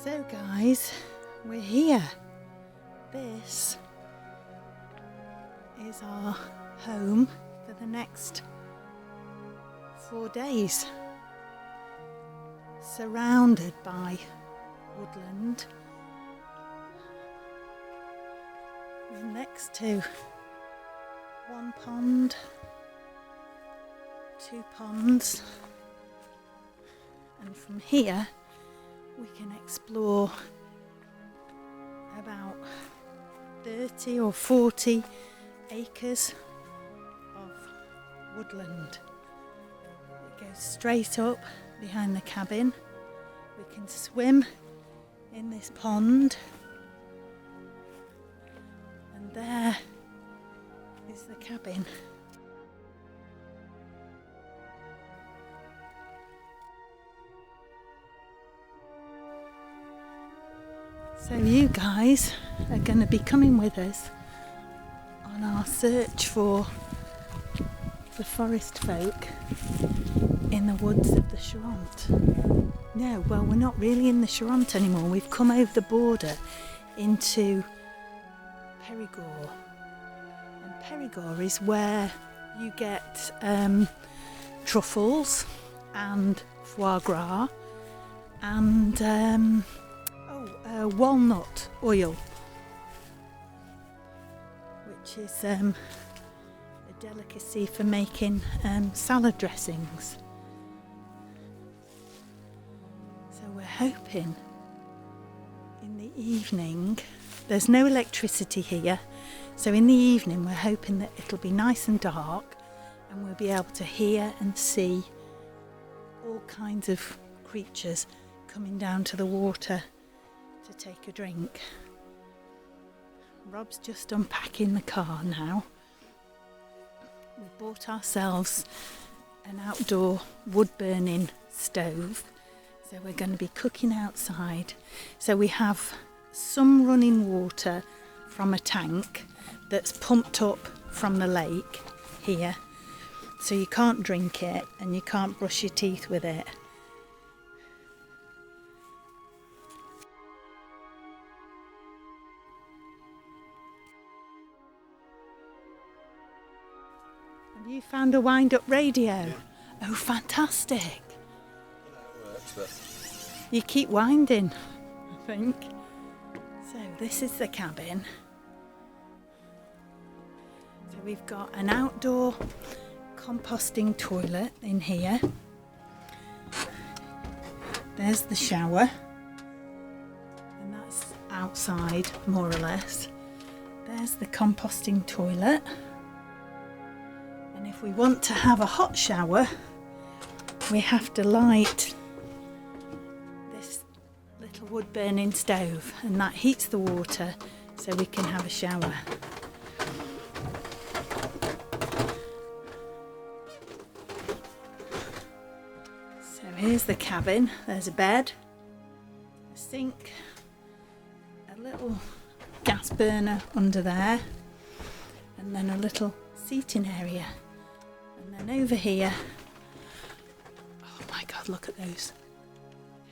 So guys, we're here. This is our home for the next 4 days. Surrounded by woodland. We're next to one pond, 2 ponds, and from here we can explore about 30 or 40 acres of woodland. It goes straight up behind the cabin. We can swim in this pond, and there is the cabin. So you guys are going to be coming with us on our search for the forest folk in the woods of the Charente. No, well, we're not really in the Charente anymore. We've come over the border into Périgord. And Périgord is where you get truffles and foie gras and walnut oil, which is a delicacy for making salad dressings. So we're hoping in the evening, there's no electricity here, so in the evening we're hoping that it'll be nice and dark and we'll be able to hear and see all kinds of creatures coming down to the water to take a drink. Rob's just unpacking the car now. We bought ourselves an outdoor wood burning stove, so we're going to be cooking outside. So we have some running water from a tank that's pumped up from the lake here, so you can't drink it and you can't brush your teeth with it. Have you found a wind-up radio? Yeah. Oh, fantastic. I don't know how it works, but You keep winding, I think. So this is the cabin. So we've got an outdoor composting toilet in here. There's the shower. And that's outside, more or less. There's the composting toilet. And if we want to have a hot shower, we have to light this little wood burning stove, and that heats the water so we can have a shower. So here's the cabin. There's a bed, a sink, a little gas burner under there, and then a little seating area. And then over here, oh my God, look at those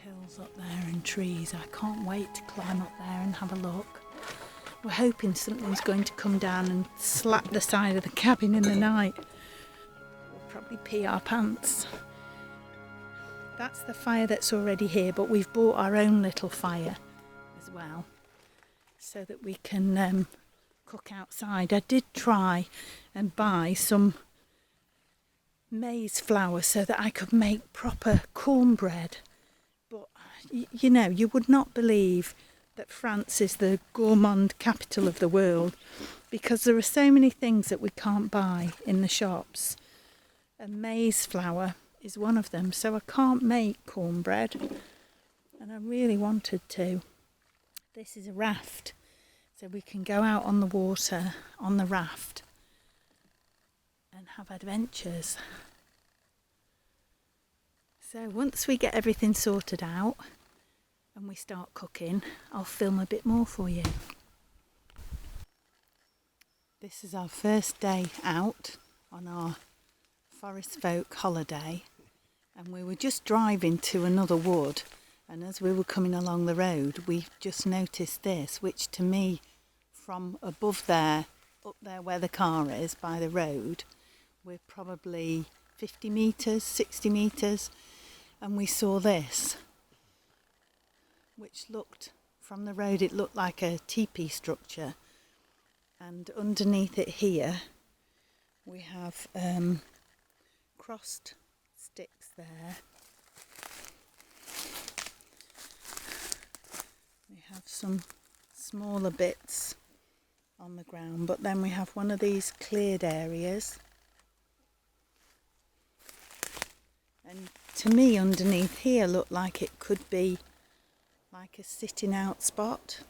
hills up there and trees. I can't wait to climb up there and have a look. We're hoping something's going to come down and slap the side of the cabin in the night. We'll probably pee our pants. That's the fire that's already here, but we've bought our own little fire as well, so that we can cook outside. I did try and buy some maize flour so that I could make proper cornbread, but you know, you would not believe that France is the gourmand capital of the world, because there are so many things that we can't buy in the shops, and maize flour is one of them. So I can't make cornbread, and I really wanted to. This is a raft, so we can go out on the water on the raft and have adventures. So once we get everything sorted out and we start cooking, I'll film a bit more for you. This is our first day out on our forest folk holiday, and we were just driving to another wood And as we were coming along the road, we just noticed this, which to me, from above there, up there where the car is, by the road, we're probably 50 metres, 60 metres, and we saw this, which looked, from the road, it looked like a teepee structure. And underneath it here, we have crossed sticks there. We have some smaller bits on the ground, but then we have one of these cleared areas. And to me, underneath here looked like it could be like a sitting out spot.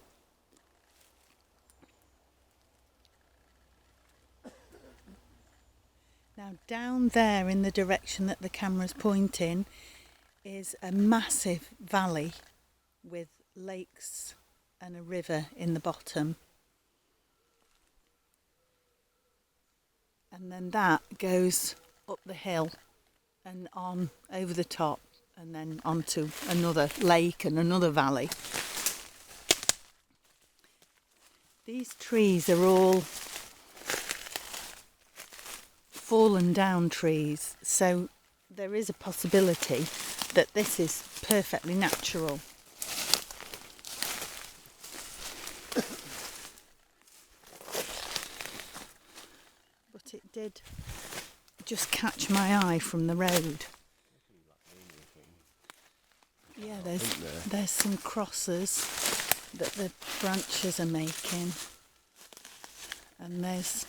Now down there in the direction that the camera's pointing is a massive valley with lakes and a river in the bottom. And then that goes up the hill and on over the top and then onto another lake and another valley. These trees are all fallen down trees, so there is a possibility that this is perfectly natural. But it did just catch my eye from the road. Yeah, there's some crosses that the branches are making, and there's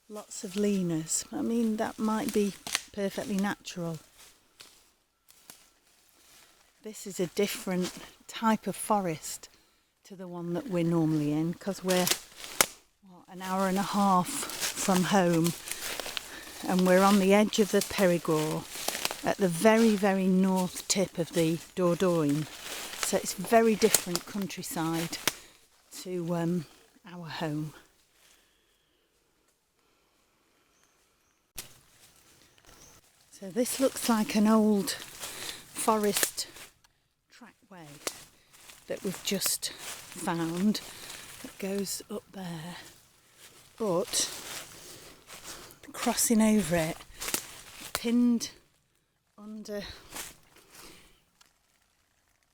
lots of leaners. I mean, that might be perfectly natural. This is a different type of forest to the one that we're normally in, because we're an hour and a half from home, and we're on the edge of the Périgord at the very, very north tip of the Dordogne. So it's very different countryside to our home. So this looks like an old forest trackway that we've just found that goes up there, but crossing over it, pinned under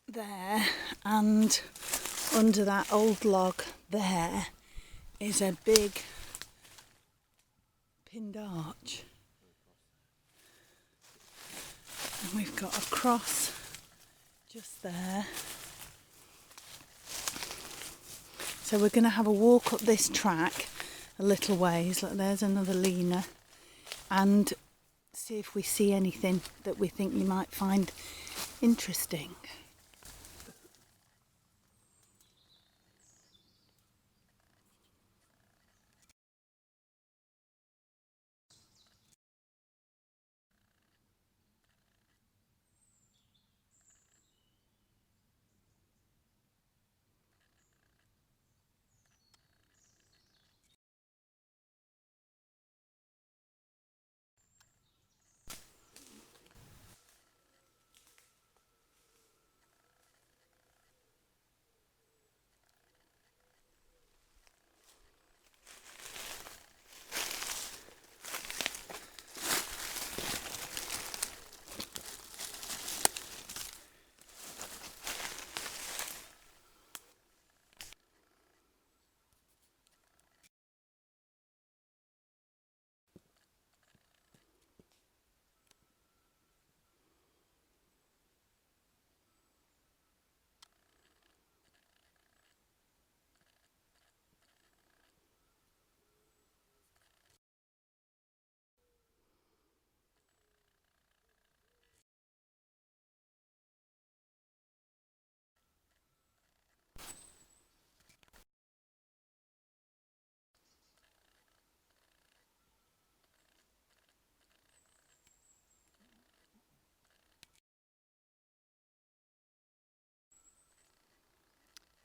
there and under that old log there is a big pinned arch. And we've got a cross just there. So we're going to have a walk up this track a little ways. Look, there's another leaner. And see if we see anything that we think you might find interesting.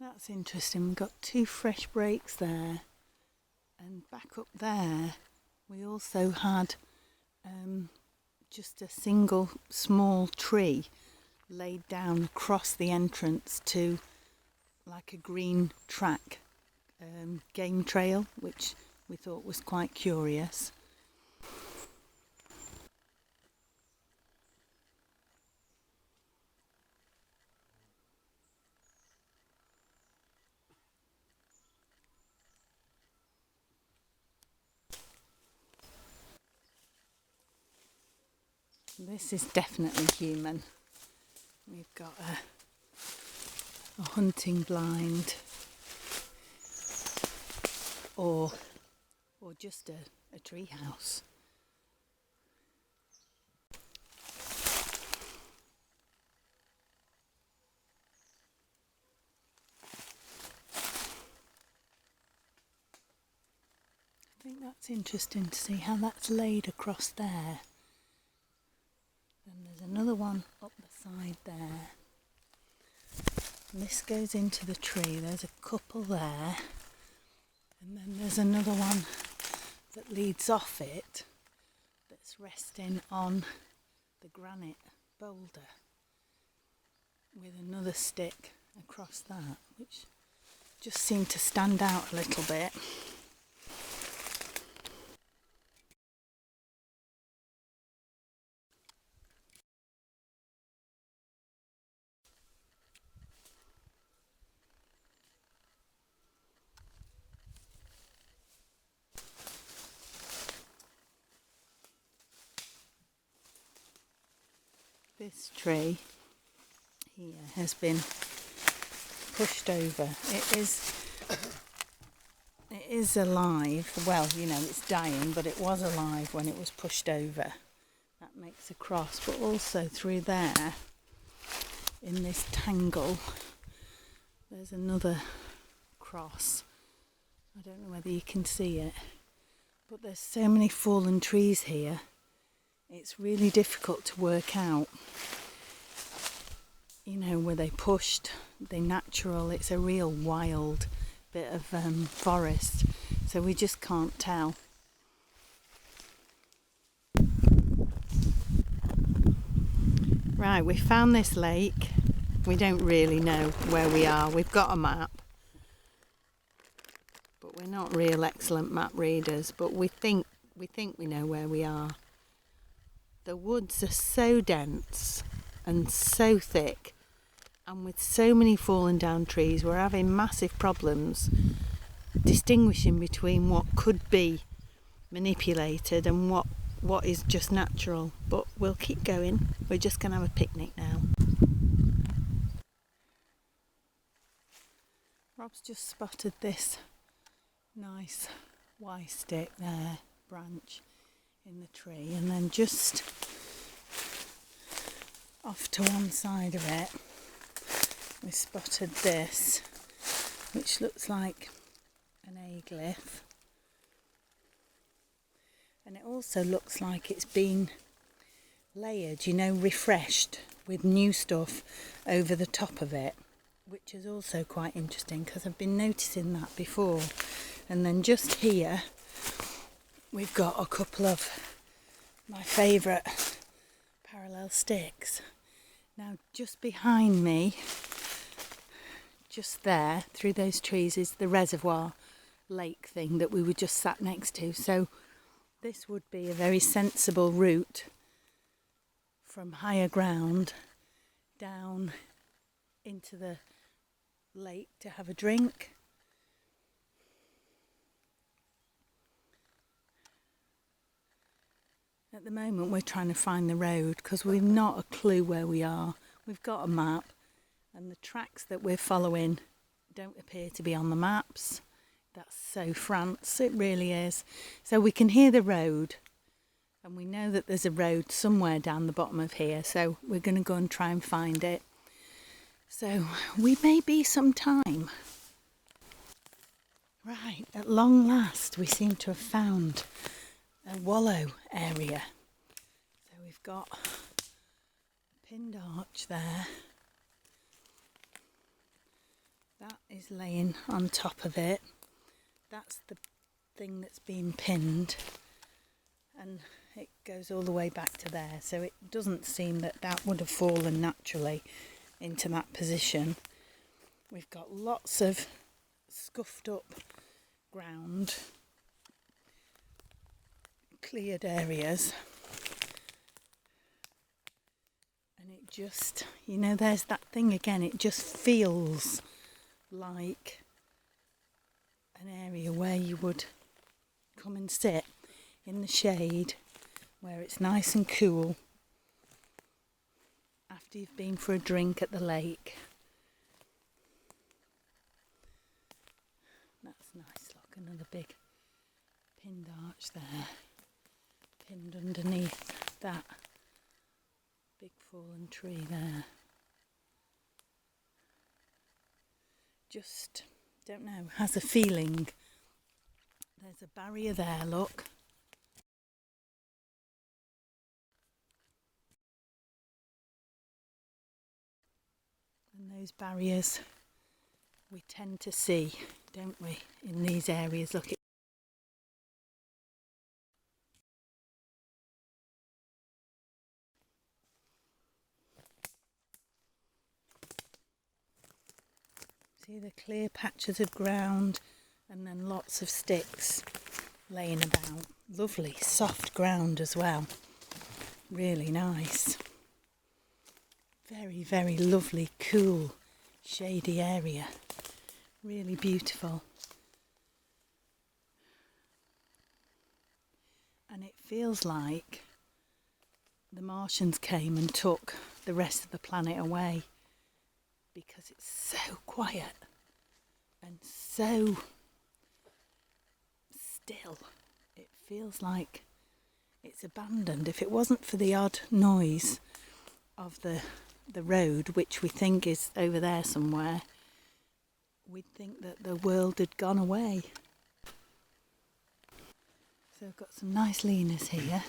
That's interesting. We've got 2 fresh breaks there, and back up there we also had just a single small tree laid down across the entrance to like a green track game trail, which we thought was quite curious. This is definitely human. We've got a hunting blind or just a tree house. I think that's interesting to see how that's laid across there. Then there's another one up the side there. And this goes into the tree. There's a couple there. And then there's another one that leads off it that's resting on the granite boulder with another stick across that, which just seemed to stand out a little bit. This tree here has been pushed over. It is alive. Well, you know, it's dying, but it was alive when it was pushed over. That makes a cross, but also through there, in this tangle, there's another cross. I don't know whether you can see it, but there's so many fallen trees here. It's really difficult to work out, you know, were they pushed, they natural. It's a real wild bit of forest, so we just can't tell. Right, we found this lake. We don't really know where we are. We've got a map, but we're not real excellent map readers, but we think we know where we are. The woods are so dense and so thick, and with so many fallen down trees, we're having massive problems distinguishing between what could be manipulated and what is just natural. But we'll keep going. We're just going to have a picnic now. Rob's just spotted this nice Y stick there, branch in the tree, and then just off to one side of it we spotted this, which looks like an aglyph, and it also looks like it's been layered, you know, refreshed with new stuff over the top of it, which is also quite interesting because I've been noticing that before. And then just here we've got a couple of my favourite parallel sticks. Now just behind me, just there through those trees, is the reservoir lake thing that we were just sat next to. So this would be a very sensible route from higher ground down into the lake to have a drink. At the moment we're trying to find the road because we've not a clue where we are. We've got a map and the tracks that we're following don't appear to be on the maps. That's so France, it really is. So we can hear the road and we know that there's a road somewhere down the bottom of here, so we're going to go and try and find it. So we may be some time. Right, at long last we seem to have found a wallow area. So we've got a pinned arch there. That is laying on top of it. That's the thing that's been pinned. and it goes all the way back to there, so it doesn't seem that that would have fallen naturally into that position. We've got lots of scuffed up ground, cleared areas, and it just, you know, there's that thing again, it just feels like an area where you would come and sit in the shade, where it's nice and cool after you've been for a drink at the lake. That's nice, look, another big pinned arch there, pinned underneath that big fallen tree there. Just, don't know, has a feeling. There's a barrier there, look. And those barriers we tend to see, don't we, in these areas. Look, see the clear patches of ground and then lots of sticks laying about. Lovely soft ground as well, really nice. Very, very lovely, cool, shady area. Really beautiful. And it feels like the Martians came and took the rest of the planet away, because it's so quiet and so still. It feels like it's abandoned. If it wasn't for the odd noise of the road, which we think is over there somewhere, we'd think that the world had gone away. So I've got some nice leaners here,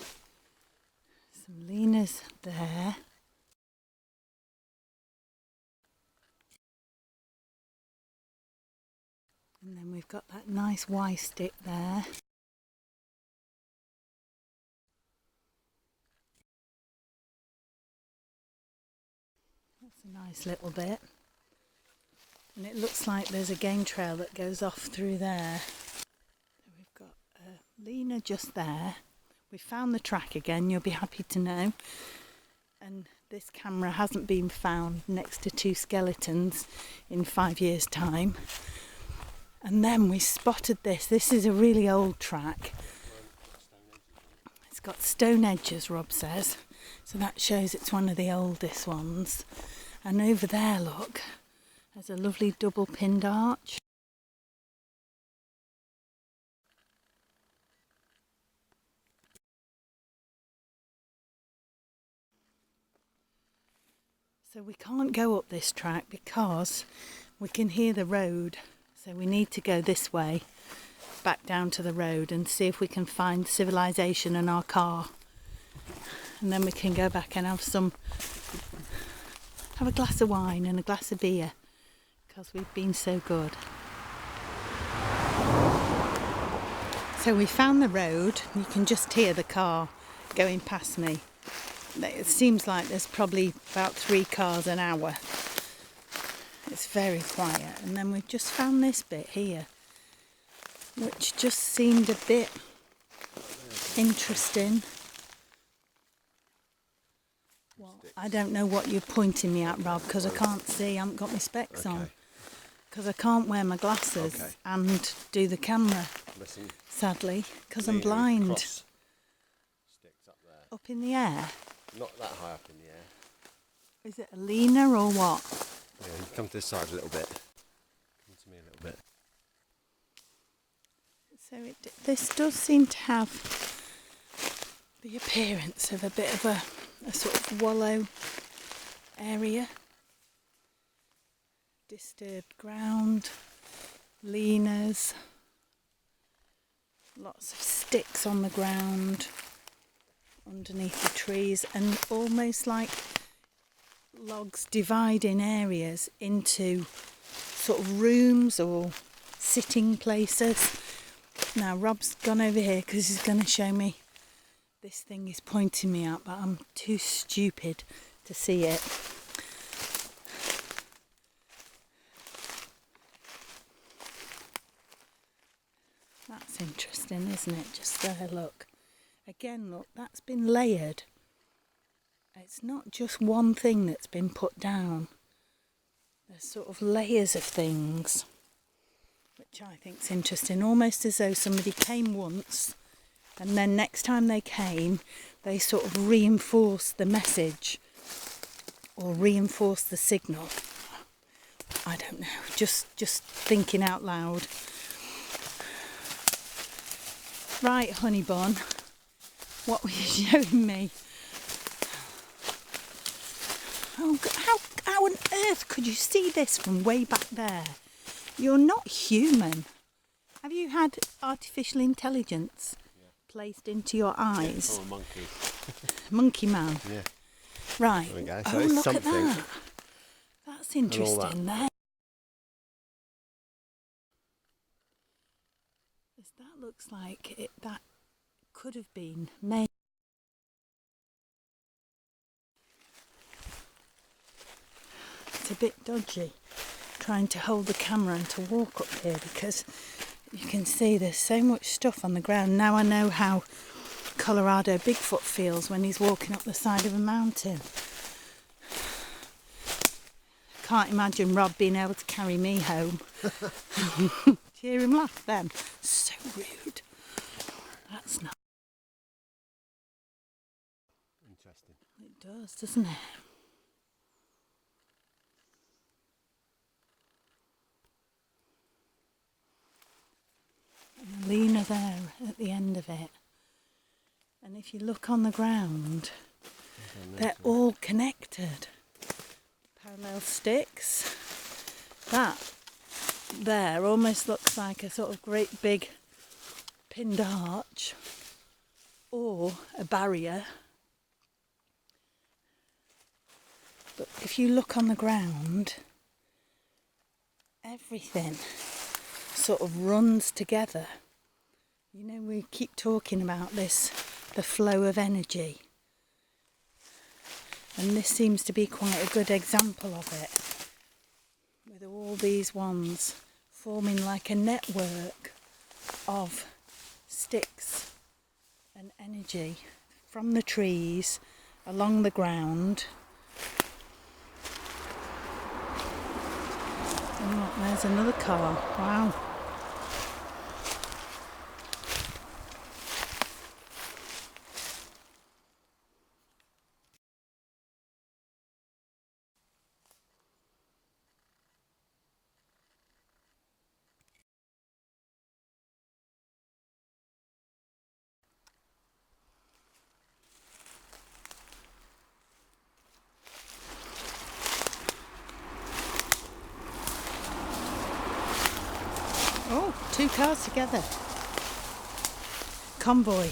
some leaners there, and then we've got that nice Y stick there. That's a nice little bit. And it looks like there's a game trail that goes off through there. So we've got a leaner just there. We found the track again, you'll be happy to know. And this camera hasn't been found next to two skeletons in 5 years' time. And then we spotted this. This is a really old track. It's got stone edges, Rob says. So that shows it's one of the oldest ones. And over there, look, there's a lovely double pinned arch. So we can't go up this track because we can hear the road. So we need to go this way, back down to the road, and see if we can find civilization and our car. And then we can go back and have a glass of wine and a glass of beer, because we've been so good. So we found the road. You can just hear the car going past me. It seems like there's probably about 3 cars an hour. It's very quiet. And then we've just found this bit here, which just seemed a bit interesting. Well, I don't know what you're pointing me at, Rob, because I can't see. I haven't got my specs on. Because I can't wear my glasses and do the camera, sadly, because I'm blind. Sticks up there. Up in the air? Not that high up in the air. Is it a leaner or what? Yeah, you come to this side a little bit. Come to me a little bit. So this does seem to have the appearance of a bit of a sort of wallow area. Disturbed ground, leaners, lots of sticks on the ground underneath the trees, and almost like logs dividing areas into sort of rooms or sitting places. Now Rob's gone over here because he's going to show me This thing is pointing me out, but I'm too stupid to see it. That's interesting, isn't it? Just there, look. Again, look, that's been layered. It's not just one thing that's been put down. There's sort of layers of things, which I think is interesting. Almost as though somebody came once, and then next time they came, they sort of reinforced the message or reinforced the signal. I don't know, just thinking out loud. Right, honey bun, what were you showing me? Oh, how on earth could you see this from way back there? You're not human. Have you had artificial intelligence placed into your eyes? Oh, a monkey. Monkey man. Yeah. Right. There we go. Oh, So it's look something. at that. That's interesting there. That looks like it. That could have been made. It's a bit dodgy trying to hold the camera and to walk up here, because you can see there's so much stuff on the ground. Now I know how Colorado Bigfoot feels when he's walking up the side of a mountain. Can't imagine Rob being able to carry me home. Do you hear him laugh then? So rude. That's not. Interesting. It does, doesn't it? And a Lena there at the end of it. And if you look on the ground, they're all connected. Parallel sticks. That there almost looks like a sort of great big pinned arch or a barrier. But if you look on the ground, everything sort of runs together. You know, we keep talking about this, the flow of energy. And this seems to be quite a good example of it. With all these ones forming like a network of sticks and energy from the trees along the ground. And look, there's another car. Wow. Oh, two cars together. Convoy.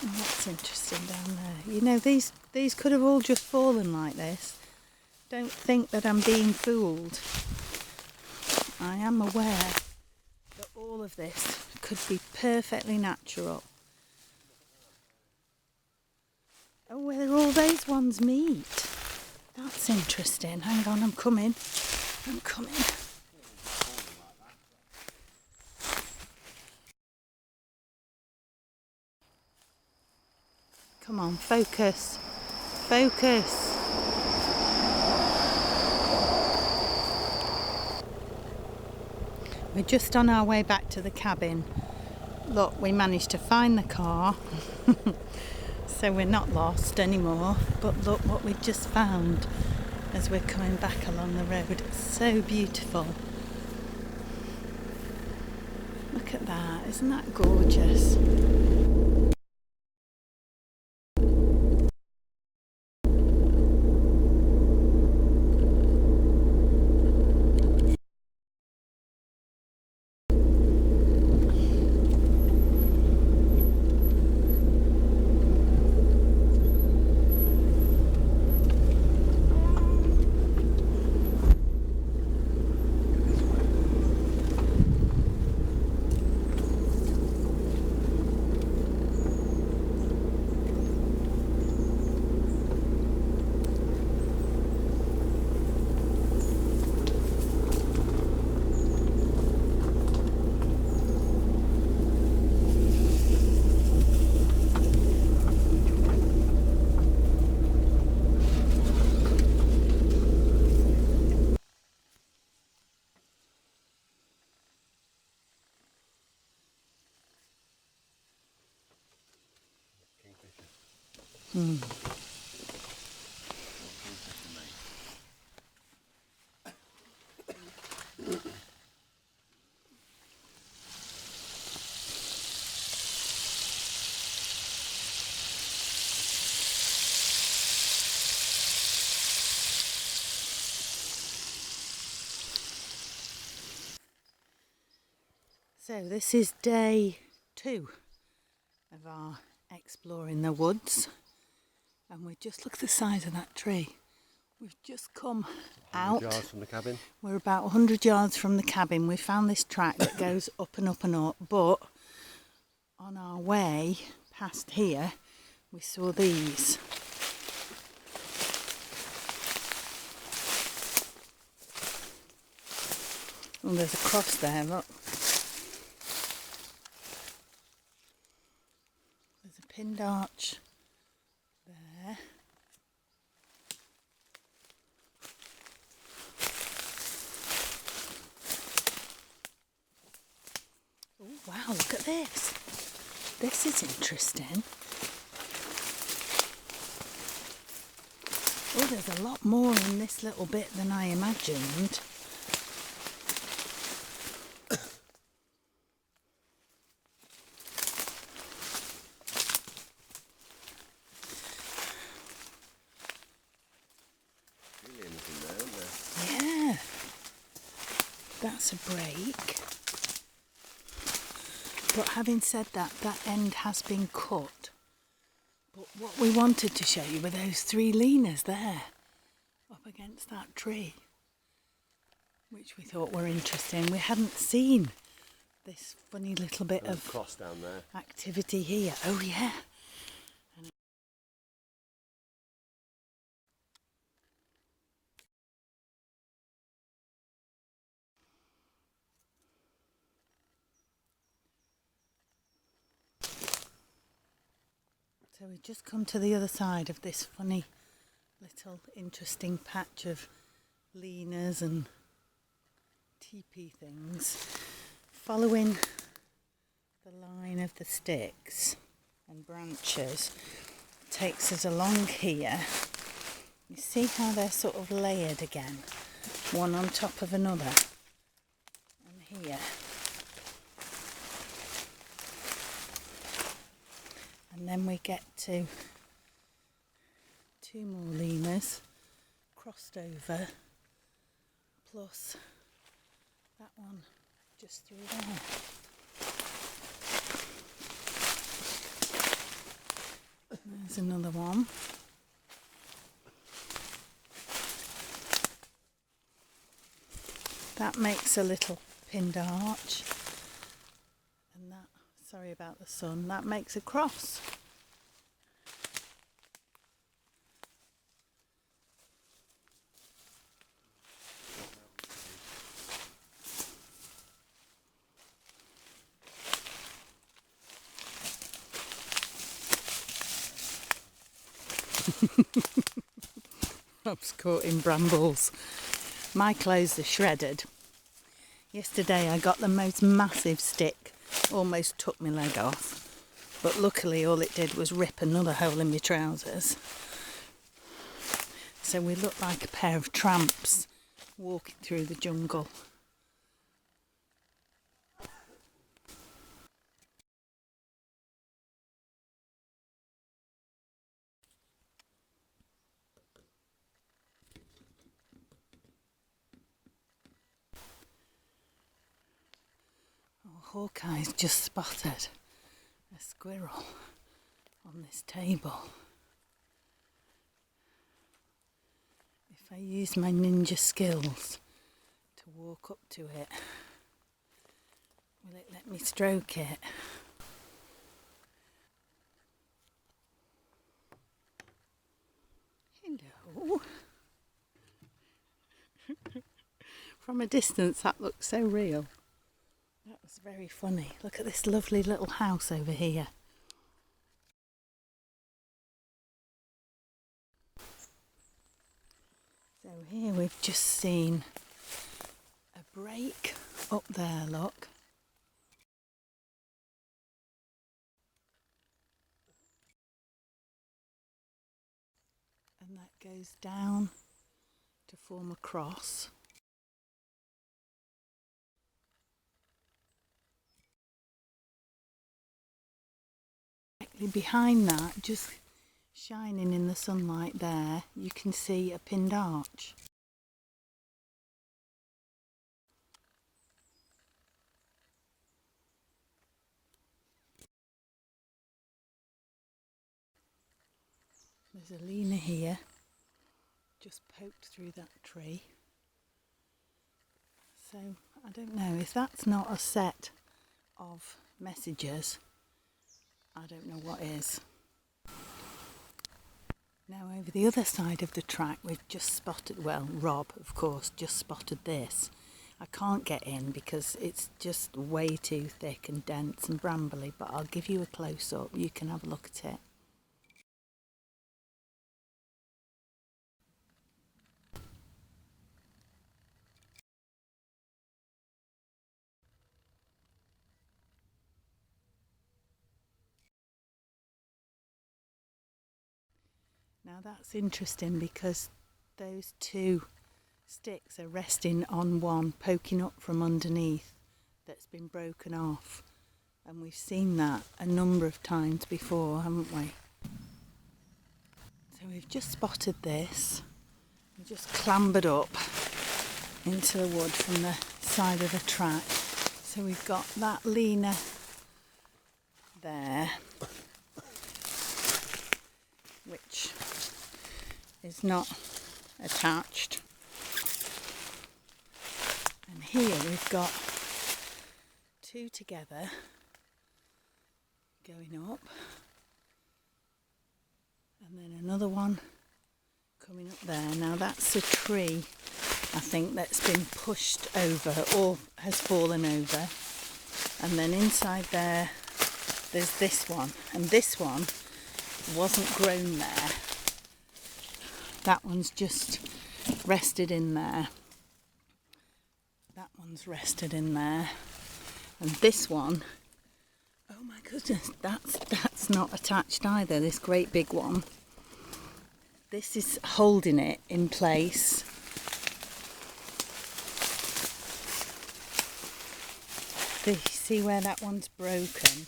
Oh, that's interesting down there. You know, these could have all just fallen like this. Don't think that I'm being fooled. I am aware that all of this could be perfectly natural. Oh, where all those ones meet. That's interesting. Hang on, I'm coming. Come on, focus. Focus. We're just on our way back to the cabin. Look, we managed to find the car. So we're not lost anymore. But look what we've just found as we're coming back along the road. It's so beautiful. Look at that. Isn't that gorgeous? So this is day 2 of our exploring the woods, and we just look at the size of that tree. We've just come out. 100 yards from the cabin. We're about 100 yards from the cabin. We found this track that goes up and up and up, but on our way past here we saw these. Oh, there's a cross there, look. There's a pinned arch there. Oh wow, look at this. This is interesting. Oh, there's a lot more in this little bit than I imagined. Yeah, that's a break. But having said that, that end has been cut. But what we wanted to show you were those 3 leaners there, up against that tree, which we thought were interesting. We hadn't seen this funny little bit of cross down there. Activity here. Oh yeah. So we've just come to the other side of this funny little interesting patch of leaners and teepee things. Following the line of the sticks and branches takes us along here. You see how they're sort of layered again, one on top of another. And here. And then we get to 2 more leaners crossed over, plus that one just through there. There's another one. That makes a little pinned arch. And that, sorry about the sun, that makes a cross. I was caught in brambles. My clothes are shredded. Yesterday I got the most massive stick, almost took my leg off, but luckily all it did was rip another hole in my trousers. So we look like a pair of tramps walking through the jungle. Hawkeye's just spotted a squirrel on this table. If I use my ninja skills to walk up to it, will it let me stroke it? Hello. From a distance that looks so real. That was very funny. Look at this lovely little house over here. So here we've just seen a break up there, look. and that goes down to form a cross. Directly behind that, just shining in the sunlight there, you can see a pinned arch. There's a Lena here, just poked through that tree. So I don't know, if that's not a set of messages, I don't know what is. Now over the other side of the track we've just spotted, well, Rob of course just spotted this. I can't get in because it's just way too thick and dense and brambly, but I'll give you a close up, you can have a look at it. Now that's interesting because those two sticks are resting on one poking up from underneath that's been broken off, and we've seen that a number of times before, haven't we? So we've just spotted this, we just clambered up into the wood from the side of the track. So we've got that Lena there, which is not attached, and here we've got two together going up, and then another one coming up there. Now that's a tree, I think, that's been pushed over or has fallen over, and then inside there there's this one, and this one wasn't grown there. That one's just rested in there. That one's rested in there. And this one, oh my goodness, that's not attached either, this great big one. This is holding it in place. You see where that one's broken?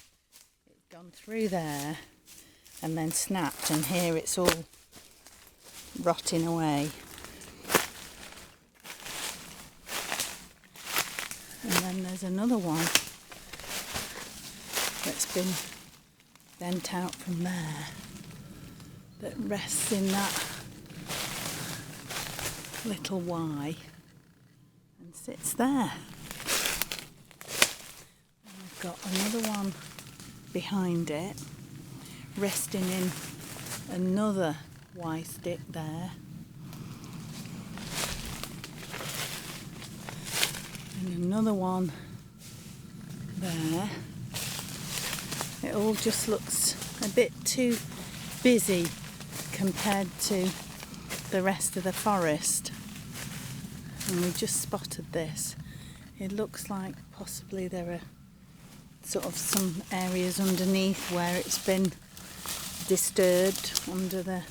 It's gone through there and then snapped, and here it's all rotting away. And then there's another one that's been bent out from there that rests in that little Y and sits there. And we've got another one behind it resting in another Y stick there, and another one there. It all just looks a bit too busy compared to the rest of the forest, and we just spotted this. It looks like possibly there are sort of some areas underneath where it's been disturbed under the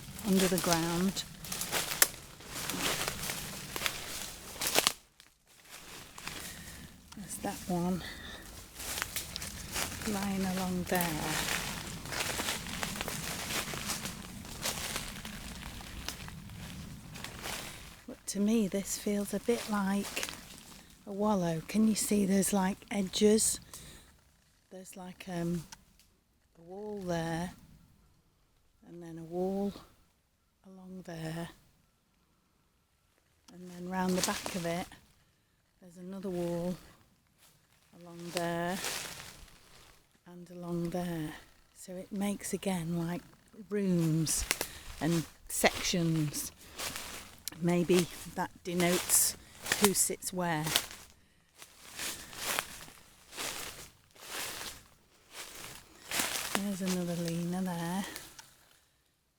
ground. There's that one lying along there. But to me this feels a bit like a wallow. Can you see there's like edges? There's like a wall there, and then a wall along there, and then round the back of it there's another wall along there and along there. So it makes again like rooms and sections. Maybe that denotes who sits where. There's another Lena there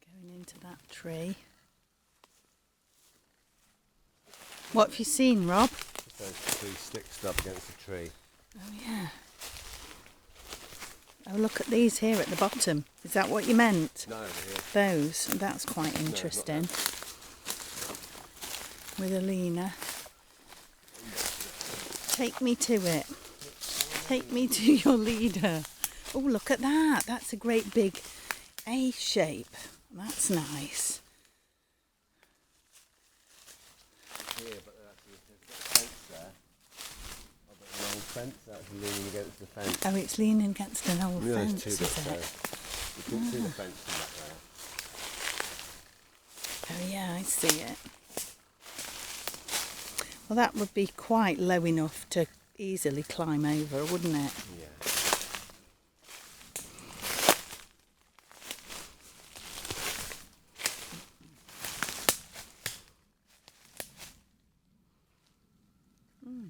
going into that tree. What have you seen, Rob? Those two sticks up against the tree. Oh yeah. Oh, look at these here at the bottom. Is that what you meant? No, over here. Those. That's quite interesting. With a leaner. Take me to it. Take me to your leader. Oh, look at that. That's a great big A shape. That's nice. Here, but there's a fence there. Oh, but an old fence actually leaning against the fence. Oh, it's leaning against an old Yeah, fence, there's two is bits it? there. You can see the fence from back there. Oh yeah, I see it. Well, that would be quite low enough to easily climb over, wouldn't it? Yeah.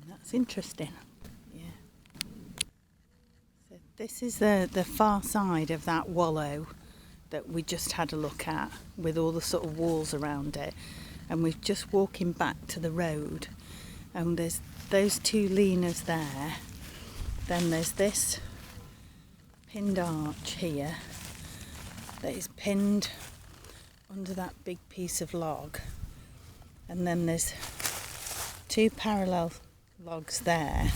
That's interesting. Yeah. So this is the far side of that wallow that we just had a look at, with all the sort of walls around it, and we're just walking back to the road, and there's those two leaners there, then there's this pinned arch here that is pinned under that big piece of log, and then there's two parallel logs there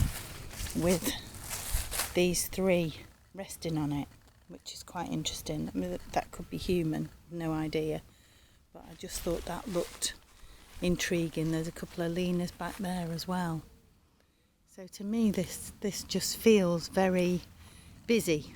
with these three resting on it, which is quite interesting. I mean, that could be human, no idea, but I just thought that looked intriguing. There's a couple of leaners back there as well. So to me this just feels very busy.